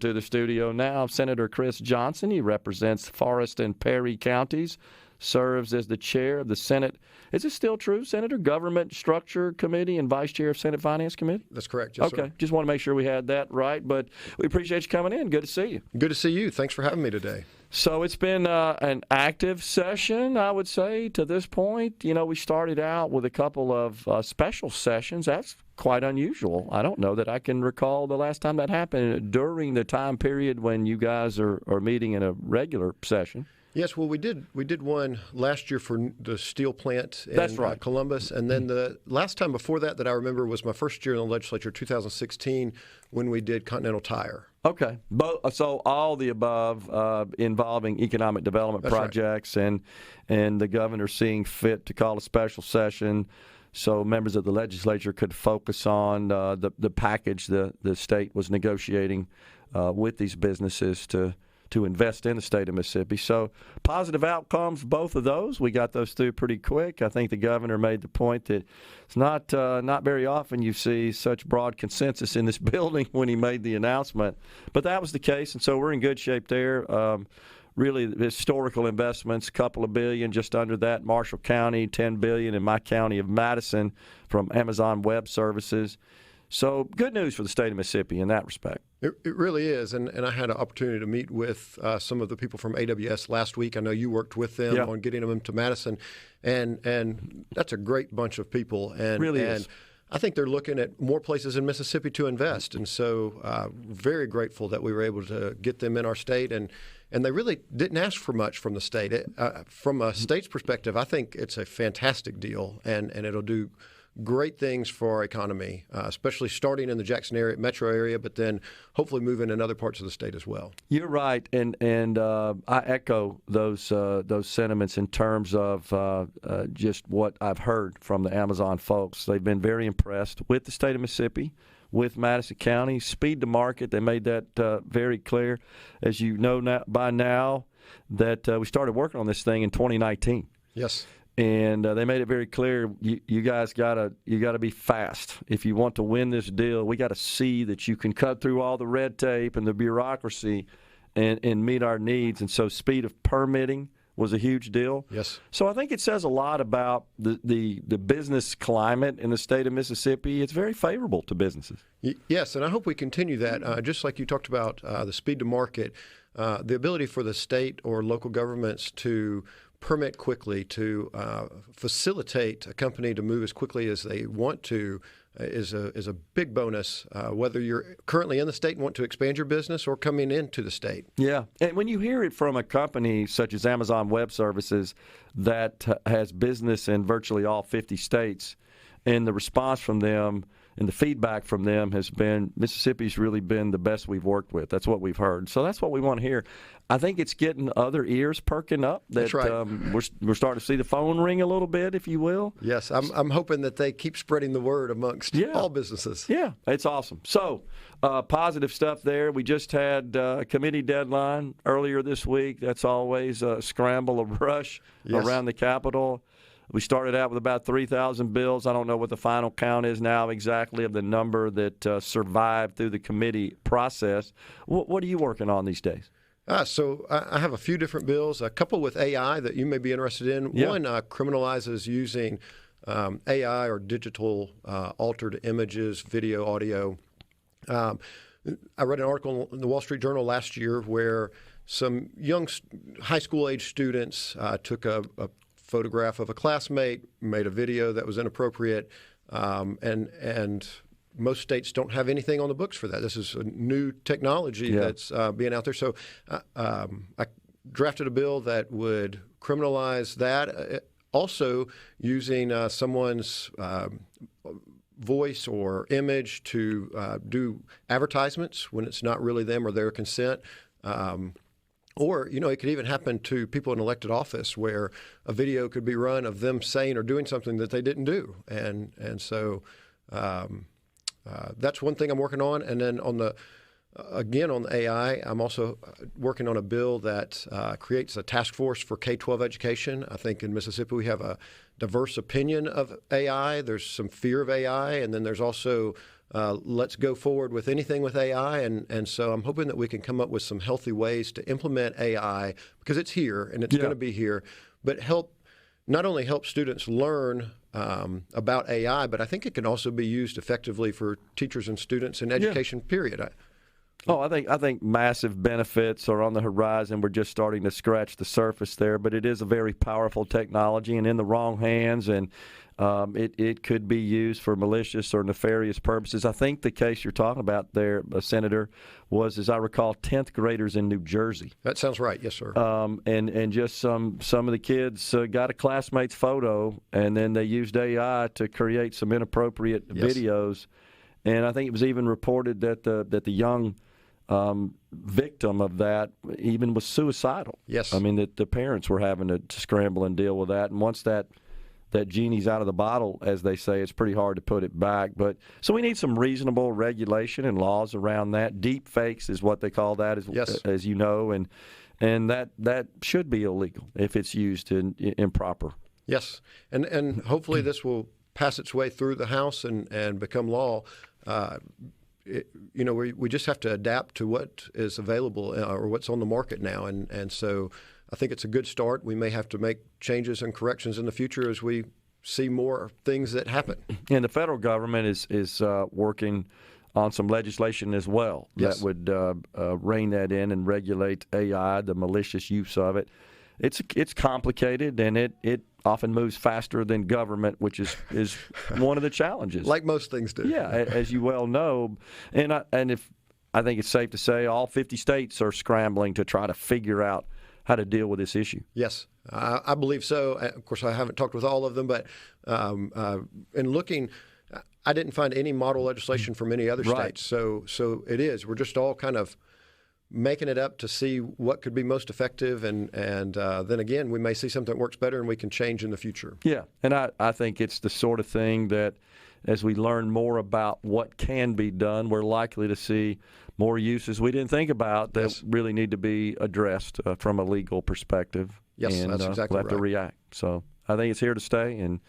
To the studio now, Senator Chris Johnson. He represents Forest and Perry counties, serves as the chair of the Senate. Is it still true, Senator? Government Structure Committee and vice chair of Senate Finance Committee? That's correct. Yes, okay. Sir. Just want to make sure we had that right, but we appreciate you coming in. Good to see you. Good to see you. Thanks for having me today. So it's been an active session, I would say, to this point. You know, we started out with a couple of special sessions. That's quite unusual. I don't know that I can recall the last time that happened during the time period when you guys are meeting in a regular session. Yes, well, we did one last year for the steel plant in That's right. Columbus, and then the last time before that I remember was my first year in the legislature, 2016, when we did Continental Tire. Okay. So all the above involving economic development That's projects, right. and the governor seeing fit to call a special session so members of the legislature could focus on the package the state was negotiating with these businesses to invest in the state of Mississippi. So positive outcomes, both of those. We got those through pretty quick. I think the governor made the point that it's not very often you see such broad consensus in this building when he made the announcement. But that was the case, and so we're in good shape there. Really, historical investments, a couple of billion, just under that. Marshall County, $10 billion in my county of Madison from Amazon Web Services. So good news for the state of Mississippi in that respect. It really is, and I had an opportunity to meet with some of the people from AWS last week. I know you worked with them on getting them to Madison, and that's a great bunch of people. And really is. I think they're looking at more places in Mississippi to invest, and so very grateful that we were able to get them in our state, and they really didn't ask for much from the state. From a state's perspective, I think it's a fantastic deal, and it'll do great things for our economy, especially starting in the Jackson area, metro area, but then hopefully moving in other parts of the state as well. You're right, and I echo those sentiments in terms of just what I've heard from the Amazon folks. They've been very impressed with the state of Mississippi, with Madison County, speed to market. They made that very clear, as you know by now, that we started working on this thing in 2019. Yes. And they made it very clear, you guys gotta be fast if you want to win this deal. We got to see that you can cut through all the red tape and the bureaucracy and meet our needs. And so speed of permitting was a huge deal. Yes. So I think it says a lot about the business climate in the state of Mississippi. It's very favorable to businesses. Yes, and I hope we continue that. Just like you talked about the speed to market, the ability for the state or local governments to permit quickly, to facilitate a company to move as quickly as they want to is a big bonus, whether you're currently in the state and want to expand your business or coming into the state. Yeah, and when you hear it from a company such as Amazon Web Services that has business in virtually all 50 states, and the response from them and the feedback from them has been Mississippi's really been the best we've worked with. That's what we've heard. So that's what we want to hear. I think it's getting other ears perking up. That's right. We're starting to see the phone ring a little bit, if you will. Yes, I'm hoping that they keep spreading the word amongst all businesses. Yeah, it's awesome. So positive stuff there. We just had a committee deadline earlier this week. That's always a scramble, a rush around the Capitol. We started out with about 3,000 bills. I don't know what the final count is now exactly of the number that survived through the committee process. What are you working on these days? So I have a few different bills, a couple with AI that you may be interested in. Yeah. One criminalizes using AI or digital altered images, video, audio. I read an article in the Wall Street Journal last year where some young high school age students took a photograph of a classmate, made a video that was inappropriate, and most states don't have anything on the books for that. This is a new technology that's being out there. So I drafted a bill that would criminalize that. Also using someone's voice or image to do advertisements when it's not really them or their consent. Or, it could even happen to people in elected office where a video could be run of them saying or doing something that they didn't do. And so that's one thing I'm working on. And then on the AI, I'm also working on a bill that creates a task force for K-12 education. I think in Mississippi we have a diverse opinion of AI. There's some fear of AI, and then there's also let's go forward with anything with AI. And so I'm hoping that we can come up with some healthy ways to implement AI, because it's here and it's going to be here, but not only help students learn about AI, but I think it can also be used effectively for teachers and students in education, period. I think massive benefits are on the horizon. We're just starting to scratch the surface there, but it is a very powerful technology, and in the wrong hands, and it could be used for malicious or nefarious purposes. I think the case you're talking about there, Senator, was, as I recall, 10th graders in New Jersey. That sounds right, yes, sir. And just some of the kids got a classmate's photo, and then they used AI to create some inappropriate videos. And I think it was even reported that the young victim of that even was suicidal. Yes. I mean, that the parents were having to scramble and deal with that. And once that genie's out of the bottle, as they say, it's pretty hard to put it back. But so we need some reasonable regulation and laws around that. Deep fakes is what they call that, as you know, and that should be illegal if it's used improper. Yes, and hopefully this will pass its way through the House and become law. We just have to adapt to what is available or what's on the market now, and so I think it's a good start. We may have to make changes and corrections in the future as we see more things that happen. And the federal government is working on some legislation as well that would rein that in and regulate AI, the malicious use of it. It's complicated, and it often moves faster than government, which is one of the challenges. Like most things do. Yeah, as you well know. And I think it's safe to say all 50 states are scrambling to try to figure out how to deal with this issue. Yes, I believe so. Of course, I haven't talked with all of them, but in looking, I didn't find any model legislation from any other states. So it is. We're just all kind of making it up to see what could be most effective, and then again, we may see something that works better and we can change in the future. Yeah, and I think it's the sort of thing that as we learn more about what can be done, we're likely to see more uses we didn't think about that really need to be addressed from a legal perspective. Yes, and, that's exactly we'll have to react. So I think it's here to stay, and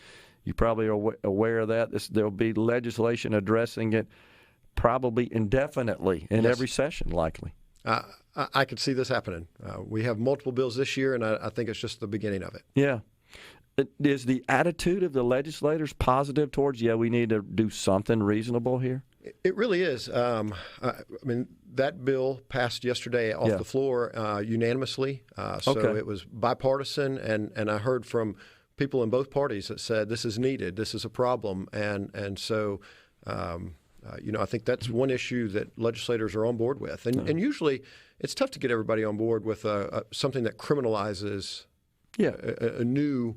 you probably are aware of that. There'll be legislation addressing it probably indefinitely in every session, likely. I could see this happening. We have multiple bills this year, and I think it's just the beginning of it. Yeah. Is the attitude of the legislators positive towards, we need to do something reasonable here? It really is. I mean, that bill passed yesterday off the floor unanimously. So it was bipartisan, and I heard from people in both parties that said this is needed, this is a problem, and so I think that's one issue that legislators are on board with. And usually it's tough to get everybody on board with something that criminalizes a new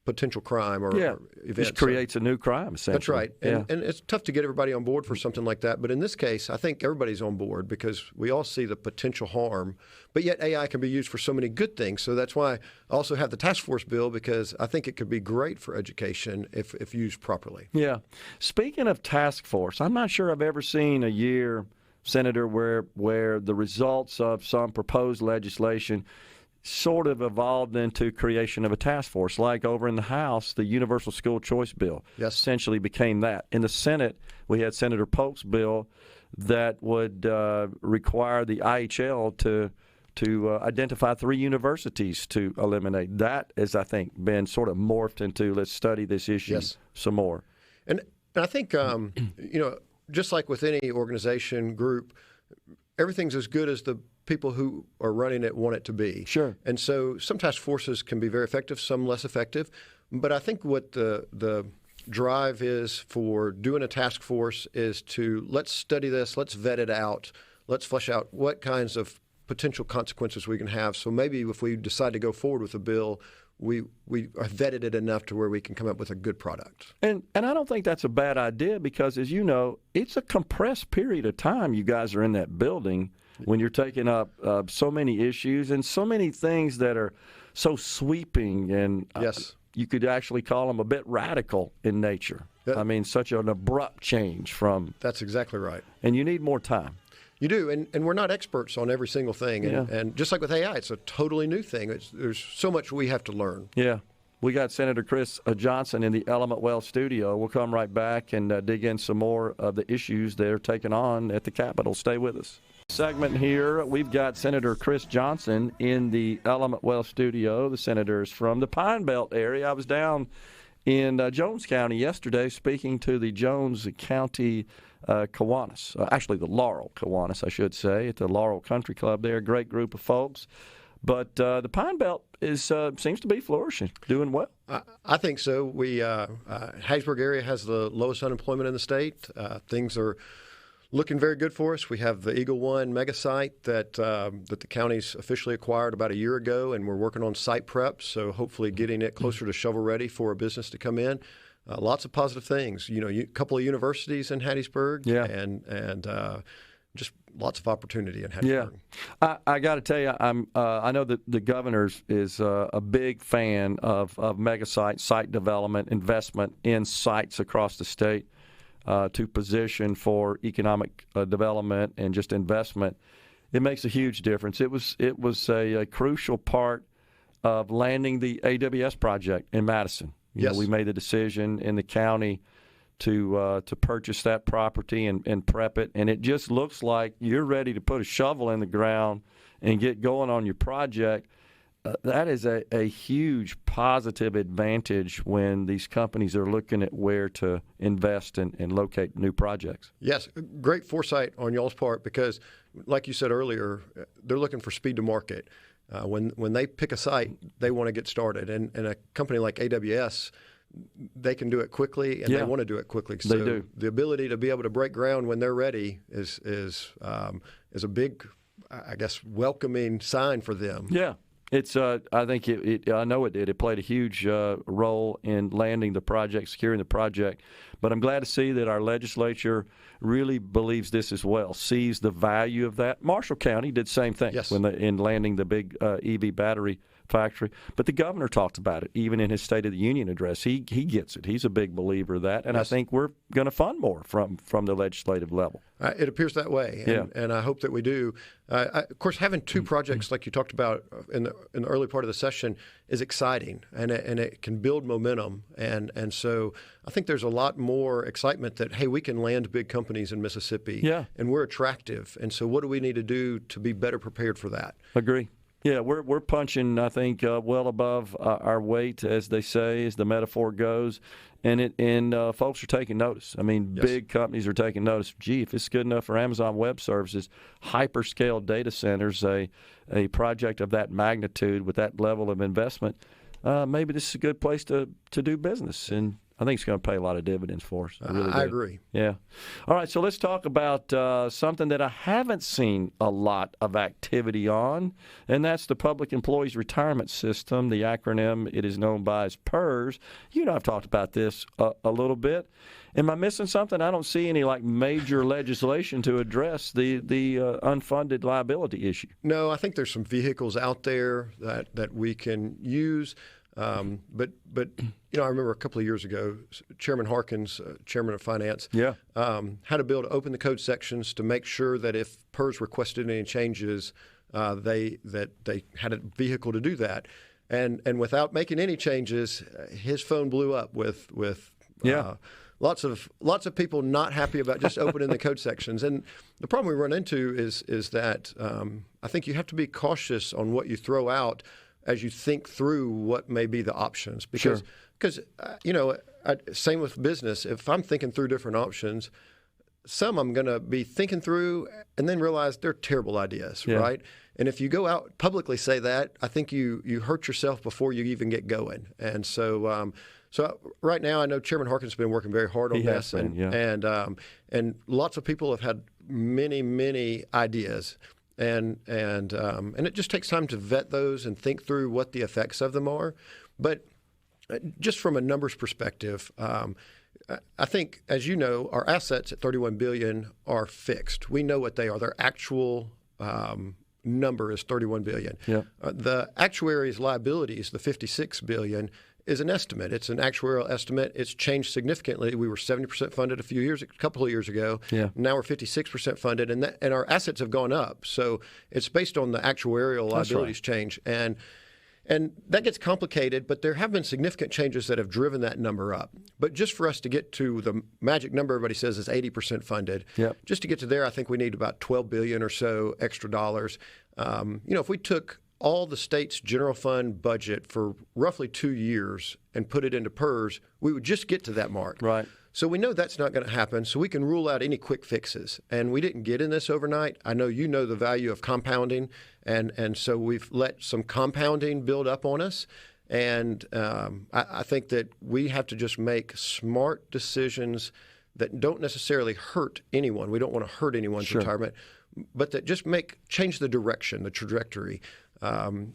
potential crime or event. Just creates a new crime, essentially. That's right. And it's tough to get everybody on board for something like that. But in this case, I think everybody's on board because we all see the potential harm. But yet AI can be used for so many good things. So that's why I also have the task force bill, because I think it could be great for education if used properly. Yeah. Speaking of task force, I'm not sure I've ever seen a year, Senator, where the results of some proposed legislation sort of evolved into creation of a task force. Like over in the House, the Universal School Choice Bill essentially became that. In the Senate, we had Senator Polk's bill that would require the IHL to identify 3 universities to eliminate. That has, I think, been sort of morphed into let's study this issue some more. And I think, just like with any organization, group, everything's as good as the people who are running it want it to be. Sure. And so some task forces can be very effective, some less effective. But I think what the drive is for doing a task force is to let's study this, let's vet it out, let's flesh out what kinds of potential consequences we can have. So maybe if we decide to go forward with a bill, we have vetted it enough to where we can come up with a good product. And I don't think that's a bad idea because, as you know, it's a compressed period of time you guys are in that building when you're taking up so many issues and so many things that are so sweeping and you could actually call them a bit radical in nature. I mean, such an abrupt change from... That's exactly right. And you need more time. You do, and we're not experts on every single thing. And just like with AI, it's a totally new thing. There's so much we have to learn. Yeah. We got Senator Chris Johnson in the Element Well studio. We'll come right back and dig in some more of the issues they're taking on at the Capitol. Stay with us. Segment here, we've got Senator Chris Johnson in the Element Well studio. The senator's from the Pine Belt area. I was down in Jones County yesterday speaking to the Jones County Kiwanis, actually the Laurel Kiwanis, I should say, at the Laurel Country Club there. A great group of folks. But the Pine Belt seems to be flourishing, doing well. I think so. Hattiesburg area has the lowest unemployment in the state. Things are looking very good for us. We have the Eagle One mega site that the county's officially acquired about a year ago, and we're working on site prep, so hopefully getting it closer to shovel ready for a business to come in. Lots of positive things. A couple of universities in Hattiesburg, and just lots of opportunity in Hattiesburg. Yeah, I got to tell you, I know that the governor is a big fan of mega site development, investment in sites across the state. To position for economic development and just investment, it makes a huge difference. It was a crucial part of landing the AWS project in Madison. Yes. We made the decision in the county to purchase that property and prep it, and it just looks like you're ready to put a shovel in the ground and get going on your project. That is a huge positive advantage when these companies are looking at where to invest and locate new projects. Yes, great foresight on y'all's part because, like you said earlier, they're looking for speed to market. When they pick a site, they want to get started. And a company like AWS, they can do it quickly, and they want to do it quickly. So they do. The ability to be able to break ground when they're ready is a big, I guess, welcoming sign for them. Yeah. It's. I think I know it did. It played a huge role in landing the project, securing the project. But I'm glad to see that our legislature really believes this as well, sees the value of that. Marshall County did the same thing in landing the big EV battery factory. But the governor talked about it, even in his State of the Union address. He gets it. He's a big believer of that. And I think we're going to fund more from the legislative level. It appears that way, and I hope that we do. Of course, having two projects like you talked about in the early part of the session is exciting, and it can build momentum. And so I think there's a lot more excitement that, hey, we can land big companies in Mississippi, and we're attractive. And so what do we need to do to be better prepared for that? Agree. Yeah, we're punching, I think, well above our weight, as they say, as the metaphor goes, and folks are taking notice. I mean, big companies are taking notice. Gee, if it's good enough for Amazon Web Services, hyperscale data centers, a project of that magnitude with that level of investment, maybe this is a good place to do business. And I think it's going to pay a lot of dividends for us. I agree. Yeah. All right, so let's talk about something that I haven't seen a lot of activity on, and that's the Public Employees Retirement System. The acronym it is known by as PERS. You and I have talked about this a little bit. Am I missing something? I don't see any major legislation to address the unfunded liability issue. No, I think there's some vehicles out there that we can use. But I remember a couple of years ago, Chairman Harkins, Chairman of Finance, had a bill to open the code sections to make sure that if PERS requested any changes, they had a vehicle to do that. And without making any changes, his phone blew up with lots of people not happy about just opening the code sections. And the problem we run into is that I think you have to be cautious on what you throw out as you think through what may be the options. Because same with business. If I'm thinking through different options, some I'm going to be thinking through and then realize they're terrible ideas, right? And if you go out publicly say that, I think you hurt yourself before you even get going. And so right now, I know Chairman Harkins has been working very hard on this, and lots of people have had many ideas. And it just takes time to vet those and think through what the effects of them are. But just from a numbers perspective, I think, as you know, our assets at $31 billion are fixed. We know what they are. Their actual number is $31 billion. The actuary's liabilities, the $56 billion, is an estimate. It's an actuarial estimate. It's changed significantly. We were 70% funded a couple of years ago. Now we're 56% funded, and our assets have gone up. So it's based on the actuarial liabilities change. And And that gets complicated, but there have been significant changes that have driven that number up. But just for us to get to the magic number everybody says is 80% funded, just to get to there, I think we need about $12 billion or so extra dollars. If we took all the state's general fund budget for roughly 2 years and put it into PERS, we would just get to that mark. Right. So we know that's not going to happen, so we can rule out any quick fixes. And we didn't get in this overnight. I know you know the value of compounding, and so we've let some compounding build up on us. And I think that we have to just make smart decisions that don't necessarily hurt anyone. We don't want to hurt anyone's retirement, but that just change the direction, the trajectory. And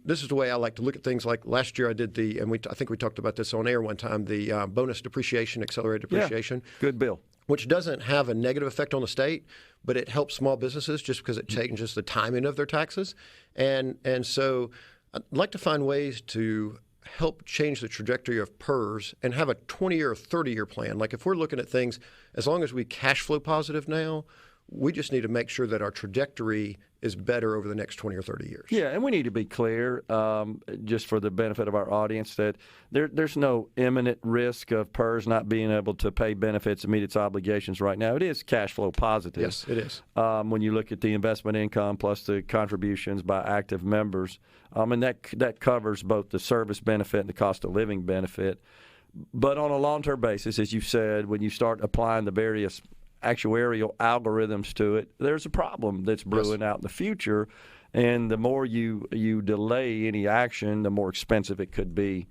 this is the way I like to look at things. Like last year I did I think we talked about this on air one time, the bonus depreciation, accelerated depreciation. Yeah, good bill. Which doesn't have a negative effect on the state, but it helps small businesses just because it changes the timing of their taxes. And so I'd like to find ways to help change the trajectory of PERS and have a 20-year or 30-year plan. Like if we're looking at things, as long as we cash flow positive now, we just need to make sure that our trajectory is better over the next 20 or 30 years. Yeah, and we need to be clear, just for the benefit of our audience, that there's no imminent risk of PERS not being able to pay benefits and meet its obligations right now. It is cash flow positive. Yes, it is. When you look at the investment income plus the contributions by active members, and that covers both the service benefit and the cost of living benefit. But on a long-term basis, as you said, when you start applying the various actuarial algorithms to it, there's a problem that's brewing out in the future, and the more you delay any action, the more expensive it could be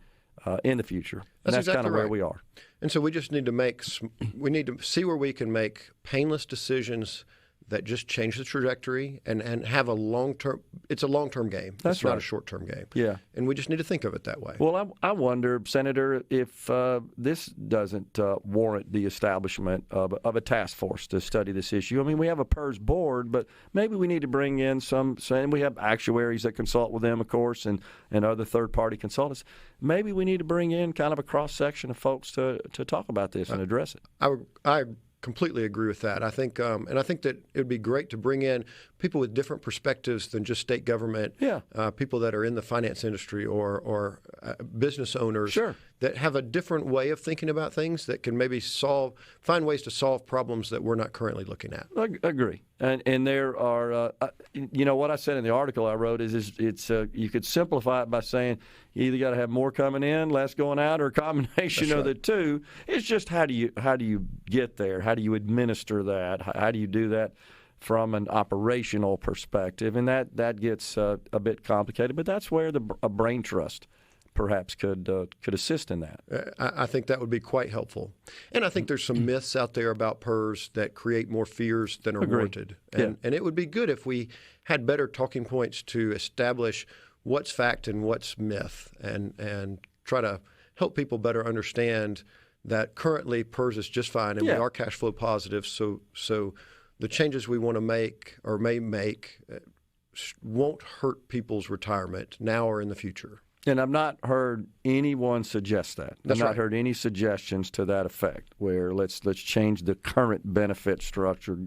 in the future. That's exactly kind of where we are. And so we just need to see where we can make painless decisions that just change the trajectory and have a long-term – it's a long-term game. It's not a short-term game. Yeah. And we just need to think of it that way. Well, I wonder, Senator, if this doesn't warrant the establishment of a task force to study this issue. I mean, we have a PERS board, but maybe we need to bring in and we have actuaries that consult with them, of course, and other third-party consultants. Maybe we need to bring in kind of a cross-section of folks to talk about this and address it. I completely agree with that. I think, and I think that it would be great to bring in people with different perspectives than just state government. Yeah. People that are in the finance industry or business owners that have a different way of thinking about things that can maybe find ways to solve problems that we're not currently looking at. I agree. And there are, what I said in the article I wrote is you could simplify it by saying you either got to have more coming in, less going out, or a combination of the two. It's just how do you get there? How do you administer that? How do you do that from an operational perspective? And that gets a bit complicated, but that's where a brain trust perhaps could assist in that. I think that would be quite helpful. And I think there's some myths out there about PERS that create more fears than are warranted. And it would be good if we had better talking points to establish what's fact and what's myth and try to help people better understand that currently PERS is just fine and we are cash flow positive. So the changes we want to make or may make won't hurt people's retirement now or in the future. And I've not heard anyone suggest that. I've not heard any suggestions to that effect, where let's change the current benefit structure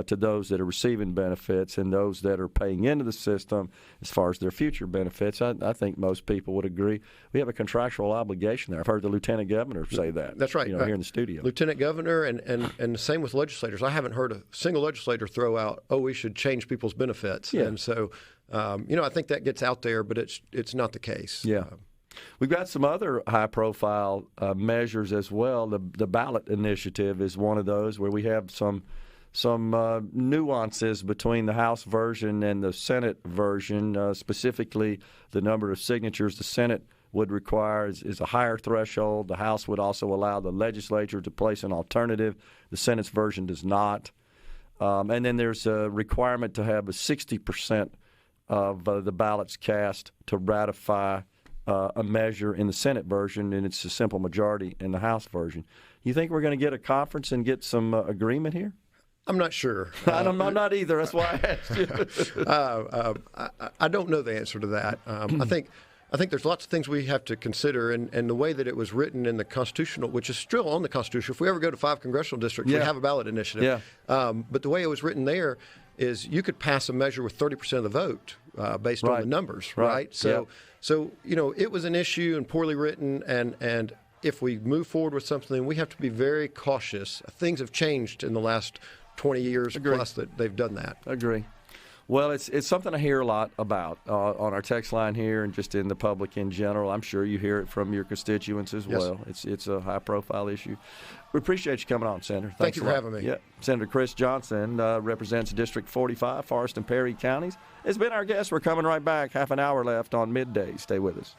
to those that are receiving benefits and those that are paying into the system as far as their future benefits. I think most people would agree. We have a contractual obligation there. I've heard the lieutenant governor say that. That's right. Here in the studio. Lieutenant governor and the same with legislators. I haven't heard a single legislator throw out, we should change people's benefits. Yeah. And so I think that gets out there, but it's not the case. Yeah. We've got some other high-profile measures as well. The ballot initiative is one of those where we have some nuances between the House version and the Senate version. Specifically, the number of signatures the Senate would require is a higher threshold. The House would also allow the legislature to place an alternative. The Senate's version does not. And then there's a requirement to have a 60% of the ballots cast to ratify a measure in the Senate version, and it's a simple majority in the House version. You think we're going to get a conference and get some agreement here? I'm not sure. I'm not either. That's why I asked you. I don't know the answer to that. I think there's lots of things we have to consider, and the way that it was written in the constitutional, which is still on the Constitution. If we ever go to 5 congressional districts, we have a ballot initiative. Yeah. But the way it was written there is you could pass a measure with 30% of the vote based on the numbers, right? So, it was an issue and poorly written, and if we move forward with something, we have to be very cautious. Things have changed in the last 20 years plus that they've done that. Agree. Well, it's something I hear a lot about on our text line here and just in the public in general. I'm sure you hear it from your constituents as well. It's a high-profile issue. We appreciate you coming on, Senator. Thank you for having me. Yeah. Senator Chris Johnson represents District 45, Forest and Perry counties. Has been our guest. We're coming right back. Half an hour left on Midday. Stay with us.